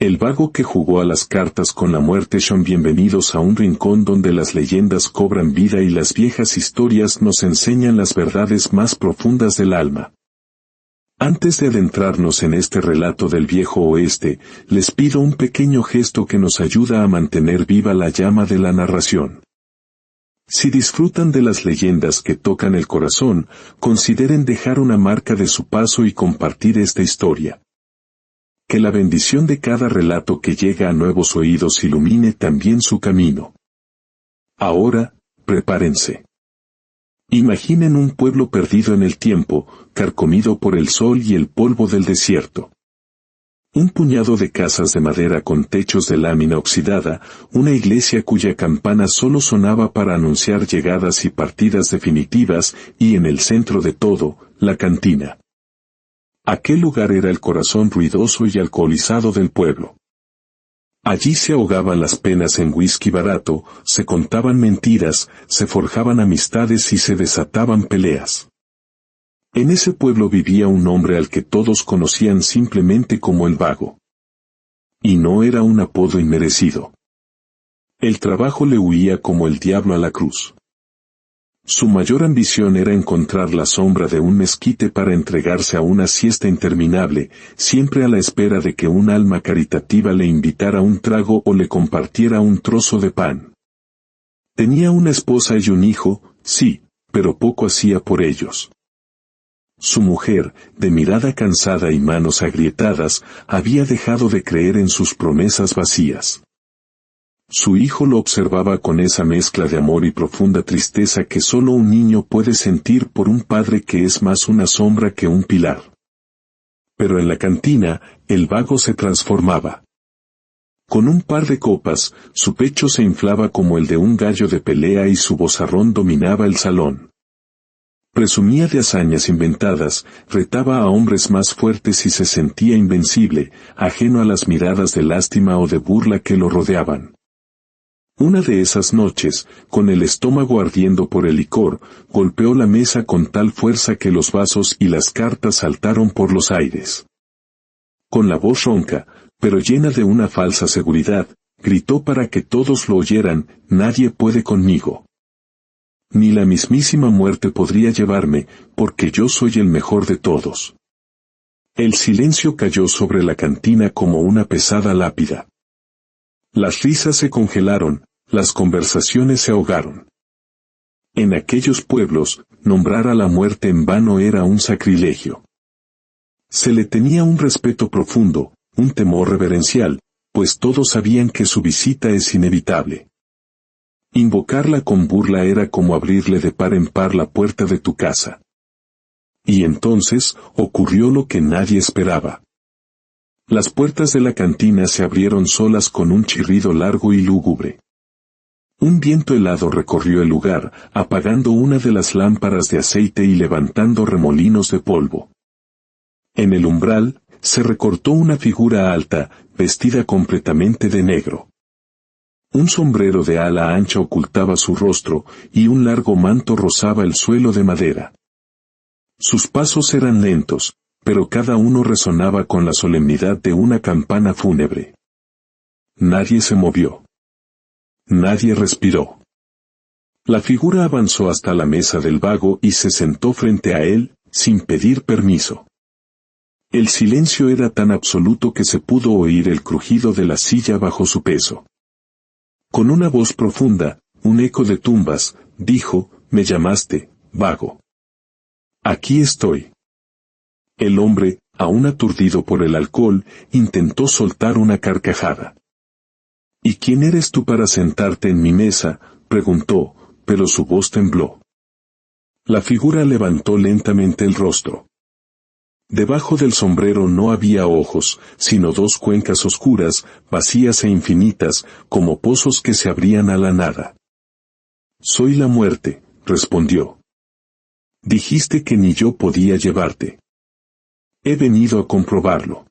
El vago que jugó a las cartas con la muerte. Son bienvenidos a un rincón donde las leyendas cobran vida y las viejas historias nos enseñan las verdades más profundas del alma. Antes de adentrarnos en este relato del viejo oeste, les pido un pequeño gesto que nos ayuda a mantener viva la llama de la narración. Si disfrutan de las leyendas que tocan el corazón, consideren dejar una marca de su paso y compartir esta historia. Que la bendición de cada relato que llega a nuevos oídos ilumine también su camino. Ahora, prepárense. Imaginen un pueblo perdido en el tiempo, carcomido por el sol y el polvo del desierto. Un puñado de casas de madera con techos de lámina oxidada, una iglesia cuya campana solo sonaba para anunciar llegadas y partidas definitivas, y en el centro de todo, la cantina. Aquel lugar era el corazón ruidoso y alcoholizado del pueblo. Allí se ahogaban las penas en whisky barato, se contaban mentiras, se forjaban amistades y se desataban peleas. En ese pueblo vivía un hombre al que todos conocían simplemente como el vago. Y no era un apodo inmerecido. El trabajo le huía como el diablo a la cruz. Su mayor ambición era encontrar la sombra de un mezquite para entregarse a una siesta interminable, siempre a la espera de que un alma caritativa le invitara un trago o le compartiera un trozo de pan. Tenía una esposa y un hijo, sí, pero poco hacía por ellos. Su mujer, de mirada cansada y manos agrietadas, había dejado de creer en sus promesas vacías. Su hijo lo observaba con esa mezcla de amor y profunda tristeza que solo un niño puede sentir por un padre que es más una sombra que un pilar. Pero en la cantina, el vago se transformaba. Con un par de copas, su pecho se inflaba como el de un gallo de pelea y su vozarrón dominaba el salón. Presumía de hazañas inventadas, retaba a hombres más fuertes y se sentía invencible, ajeno a las miradas de lástima o de burla que lo rodeaban. Una de esas noches, con el estómago ardiendo por el licor, golpeó la mesa con tal fuerza que los vasos y las cartas saltaron por los aires. Con la voz ronca, pero llena de una falsa seguridad, gritó para que todos lo oyeran: «Nadie puede conmigo. Ni la mismísima muerte podría llevarme, porque yo soy el mejor de todos». El silencio cayó sobre la cantina como una pesada lápida. Las risas se congelaron, las conversaciones se ahogaron. En aquellos pueblos, nombrar a la muerte en vano era un sacrilegio. Se le tenía un respeto profundo, un temor reverencial, pues todos sabían que su visita es inevitable. Invocarla con burla era como abrirle de par en par la puerta de tu casa. Y entonces, ocurrió lo que nadie esperaba. Las puertas de la cantina se abrieron solas con un chirrido largo y lúgubre. Un viento helado recorrió el lugar, apagando una de las lámparas de aceite y levantando remolinos de polvo. En el umbral, se recortó una figura alta, vestida completamente de negro. Un sombrero de ala ancha ocultaba su rostro, y un largo manto rozaba el suelo de madera. Sus pasos eran lentos, pero cada uno resonaba con la solemnidad de una campana fúnebre. Nadie se movió. Nadie respiró. La figura avanzó hasta la mesa del vago y se sentó frente a él, sin pedir permiso. El silencio era tan absoluto que se pudo oír el crujido de la silla bajo su peso. Con una voz profunda, un eco de tumbas, dijo: «Me llamaste, vago. Aquí estoy». El hombre, aún aturdido por el alcohol, intentó soltar una carcajada. «¿Y quién eres tú para sentarte en mi mesa?», preguntó, pero su voz tembló. La figura levantó lentamente el rostro. Debajo del sombrero no había ojos, sino dos cuencas oscuras, vacías e infinitas, como pozos que se abrían a la nada. «Soy la muerte», respondió. «Dijiste que ni yo podía llevarte. He venido a comprobarlo».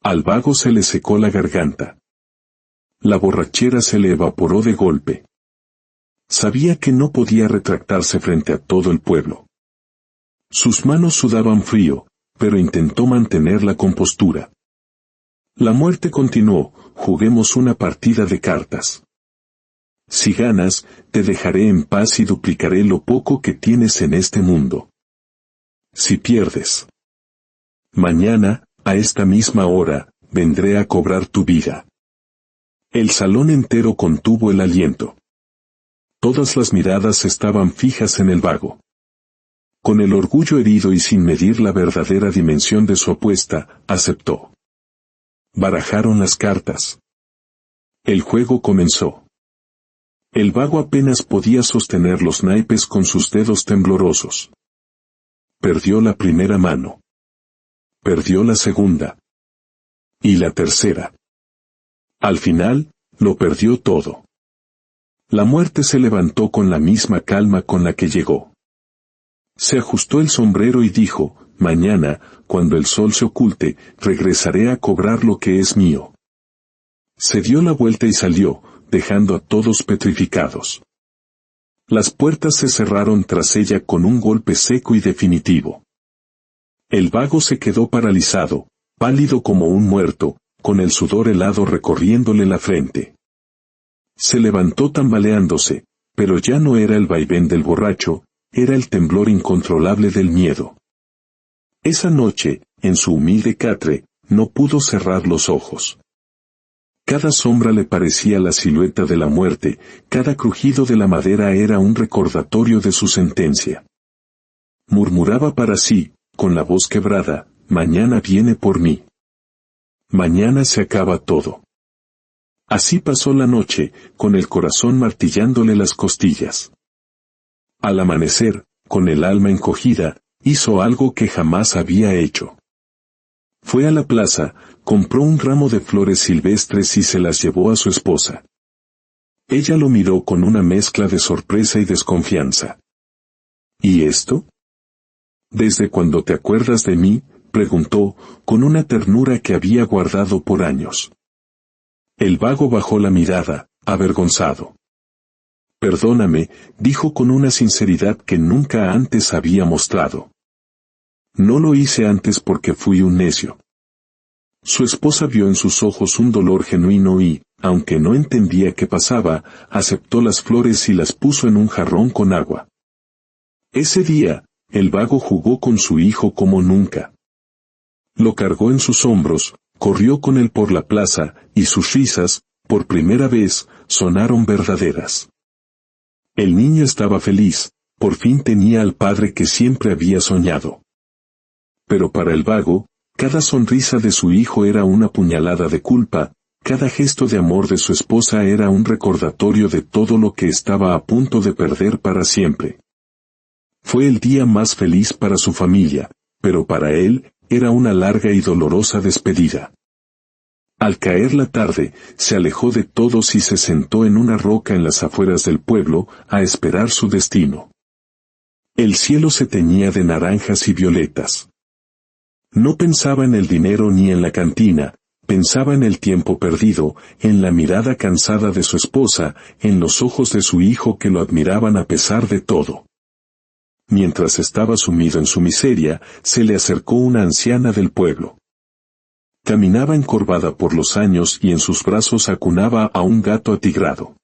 Al vago se le secó la garganta. La borrachera se le evaporó de golpe. Sabía que no podía retractarse frente a todo el pueblo. Sus manos sudaban frío, pero intentó mantener la compostura. La muerte continuó, juguemos una partida de cartas. Si ganas, te dejaré en paz y duplicaré lo poco que tienes en este mundo. Si pierdes, mañana, a esta misma hora, vendré a cobrar tu vida. El salón entero contuvo el aliento. Todas las miradas estaban fijas en el vago. Con el orgullo herido y sin medir la verdadera dimensión de su apuesta, aceptó. Barajaron las cartas. El juego comenzó. El vago apenas podía sostener los naipes con sus dedos temblorosos. Perdió la primera mano. Perdió la segunda. Y la tercera. Al final, lo perdió todo. La muerte se levantó con la misma calma con la que llegó. Se ajustó el sombrero y dijo, mañana, cuando el sol se oculte, regresaré a cobrar lo que es mío. Se dio la vuelta y salió, dejando a todos petrificados. Las puertas se cerraron tras ella con un golpe seco y definitivo. El vago se quedó paralizado, pálido como un muerto, con el sudor helado recorriéndole la frente. Se levantó tambaleándose, pero ya no era el vaivén del borracho, era el temblor incontrolable del miedo. Esa noche, en su humilde catre, no pudo cerrar los ojos. Cada sombra le parecía la silueta de la muerte, cada crujido de la madera era un recordatorio de su sentencia. Murmuraba para sí, con la voz quebrada, mañana viene por mí. Mañana se acaba todo. Así pasó la noche, con el corazón martillándole las costillas. Al amanecer, con el alma encogida, hizo algo que jamás había hecho. Fue a la plaza, compró un ramo de flores silvestres y se las llevó a su esposa. Ella lo miró con una mezcla de sorpresa y desconfianza. ¿Y esto? ¿Desde cuando te acuerdas de mí?, preguntó, con una ternura que había guardado por años. El vago bajó la mirada, avergonzado. Perdóname, dijo con una sinceridad que nunca antes había mostrado. No lo hice antes porque fui un necio. Su esposa vio en sus ojos un dolor genuino y, aunque no entendía qué pasaba, aceptó las flores y las puso en un jarrón con agua. Ese día, el vago jugó con su hijo como nunca. Lo cargó en sus hombros, corrió con él por la plaza, y sus risas, por primera vez, sonaron verdaderas. El niño estaba feliz, por fin tenía al padre que siempre había soñado. Pero para el vago, cada sonrisa de su hijo era una puñalada de culpa, cada gesto de amor de su esposa era un recordatorio de todo lo que estaba a punto de perder para siempre. Fue el día más feliz para su familia, pero para él, era una larga y dolorosa despedida. Al caer la tarde, se alejó de todos y se sentó en una roca en las afueras del pueblo, a esperar su destino. El cielo se teñía de naranjas y violetas. No pensaba en el dinero ni en la cantina, pensaba en el tiempo perdido, en la mirada cansada de su esposa, en los ojos de su hijo que lo admiraban a pesar de todo. Mientras estaba sumido en su miseria, se le acercó una anciana del pueblo. Caminaba encorvada por los años y en sus brazos acunaba a un gato atigrado.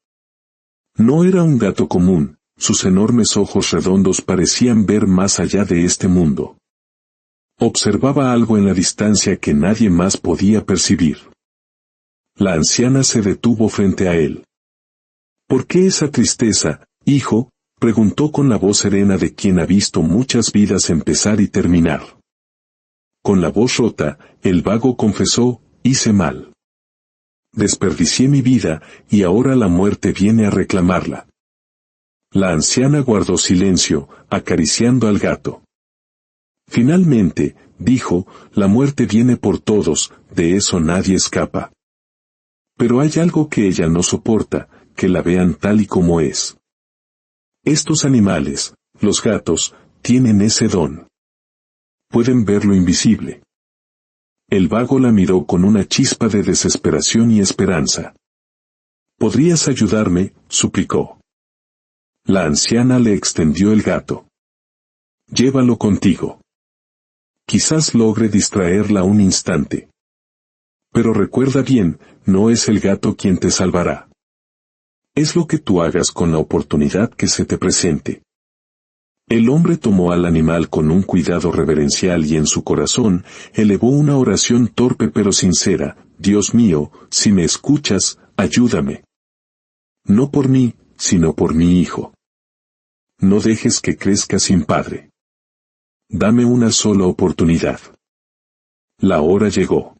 No era un gato común, sus enormes ojos redondos parecían ver más allá de este mundo. Observaba algo en la distancia que nadie más podía percibir. La anciana se detuvo frente a él. ¿Por qué esa tristeza, hijo?, preguntó con la voz serena de quien ha visto muchas vidas empezar y terminar. Con la voz rota, el vago confesó, hice mal. Desperdicié mi vida, y ahora la muerte viene a reclamarla. La anciana guardó silencio, acariciando al gato. Finalmente, dijo, la muerte viene por todos, de eso nadie escapa. Pero hay algo que ella no soporta, que la vean tal y como es. Estos animales, los gatos, tienen ese don. Pueden ver lo invisible. El vago la miró con una chispa de desesperación y esperanza. ¿Podrías ayudarme?, suplicó. La anciana le extendió el gato. Llévalo contigo. Quizás logre distraerla un instante. Pero recuerda bien, no es el gato quien te salvará. Es lo que tú hagas con la oportunidad que se te presente. El hombre tomó al animal con un cuidado reverencial y en su corazón elevó una oración torpe pero sincera: Dios mío, si me escuchas, ayúdame. No por mí, sino por mi hijo. No dejes que crezca sin padre. Dame una sola oportunidad. La hora llegó.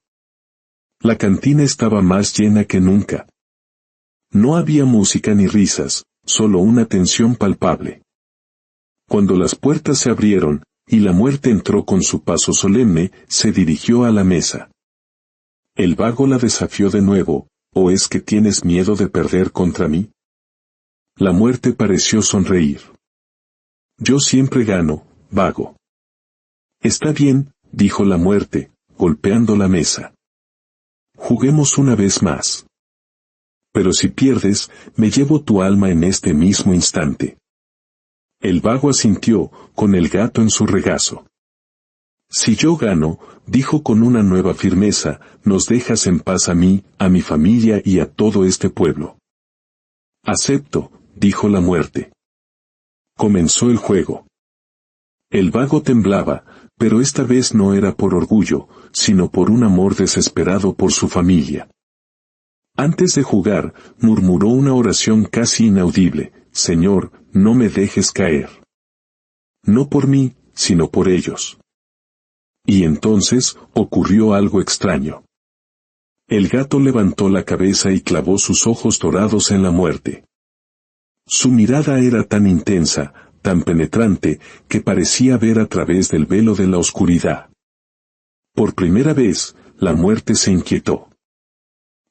La cantina estaba más llena que nunca. No había música ni risas, solo una tensión palpable. Cuando las puertas se abrieron, y la muerte entró con su paso solemne, se dirigió a la mesa. El vago la desafió de nuevo: ¿o es que tienes miedo de perder contra mí? La muerte pareció sonreír. Yo siempre gano, vago. Está bien, dijo la muerte, golpeando la mesa. Juguemos una vez más. Pero si pierdes, me llevo tu alma en este mismo instante. El vago asintió, con el gato en su regazo. Si yo gano, dijo con una nueva firmeza, nos dejas en paz a mí, a mi familia y a todo este pueblo. Acepto, dijo la muerte. Comenzó el juego. El vago temblaba, pero esta vez no era por orgullo, sino por un amor desesperado por su familia. Antes de jugar, murmuró una oración casi inaudible: Señor, no me dejes caer. No por mí, sino por ellos. Y entonces, ocurrió algo extraño. El gato levantó la cabeza y clavó sus ojos dorados en la muerte. Su mirada era tan intensa, tan penetrante, que parecía ver a través del velo de la oscuridad. Por primera vez, la muerte se inquietó.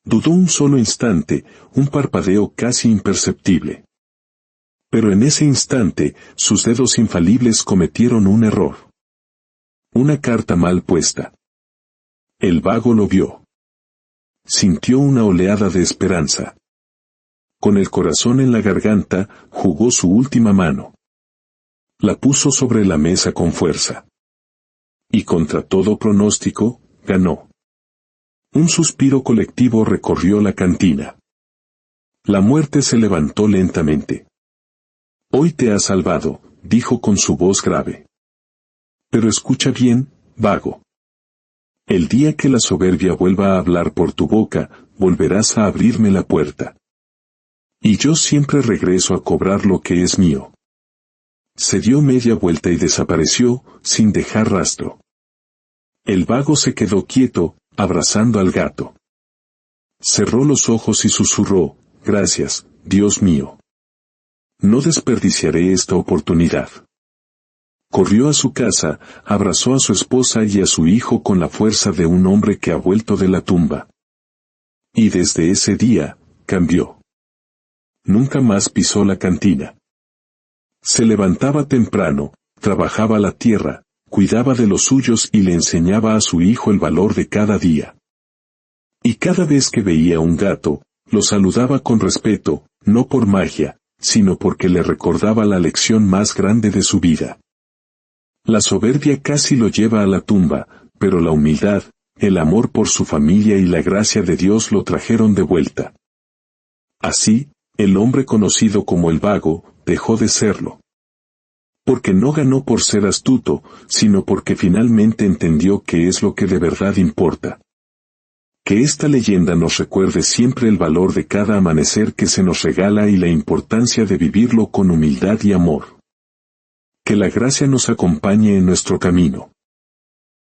Dudó un solo instante, un parpadeo casi imperceptible. Pero en ese instante, sus dedos infalibles cometieron un error. Una carta mal puesta. El vago lo vio. Sintió una oleada de esperanza. Con el corazón en la garganta, jugó su última mano. La puso sobre la mesa con fuerza. Y contra todo pronóstico, ganó. Un suspiro colectivo recorrió la cantina. La muerte se levantó lentamente. Hoy te has salvado, dijo con su voz grave. Pero escucha bien, vago. El día que la soberbia vuelva a hablar por tu boca, volverás a abrirme la puerta. Y yo siempre regreso a cobrar lo que es mío. Se dio media vuelta y desapareció, sin dejar rastro. El vago se quedó quieto, abrazando al gato. Cerró los ojos y susurró: gracias, Dios mío. No desperdiciaré esta oportunidad. Corrió a su casa, abrazó a su esposa y a su hijo con la fuerza de un hombre que ha vuelto de la tumba. Y desde ese día, cambió. Nunca más pisó la cantina. Se levantaba temprano, trabajaba la tierra, cuidaba de los suyos y le enseñaba a su hijo el valor de cada día. Y cada vez que veía un gato, lo saludaba con respeto, no por magia, sino porque le recordaba la lección más grande de su vida. La soberbia casi lo lleva a la tumba, pero la humildad, el amor por su familia y la gracia de Dios lo trajeron de vuelta. Así, el hombre conocido como el vago, dejó de serlo. Porque no ganó por ser astuto, sino porque finalmente entendió qué es lo que de verdad importa. Que esta leyenda nos recuerde siempre el valor de cada amanecer que se nos regala y la importancia de vivirlo con humildad y amor. Que la gracia nos acompañe en nuestro camino.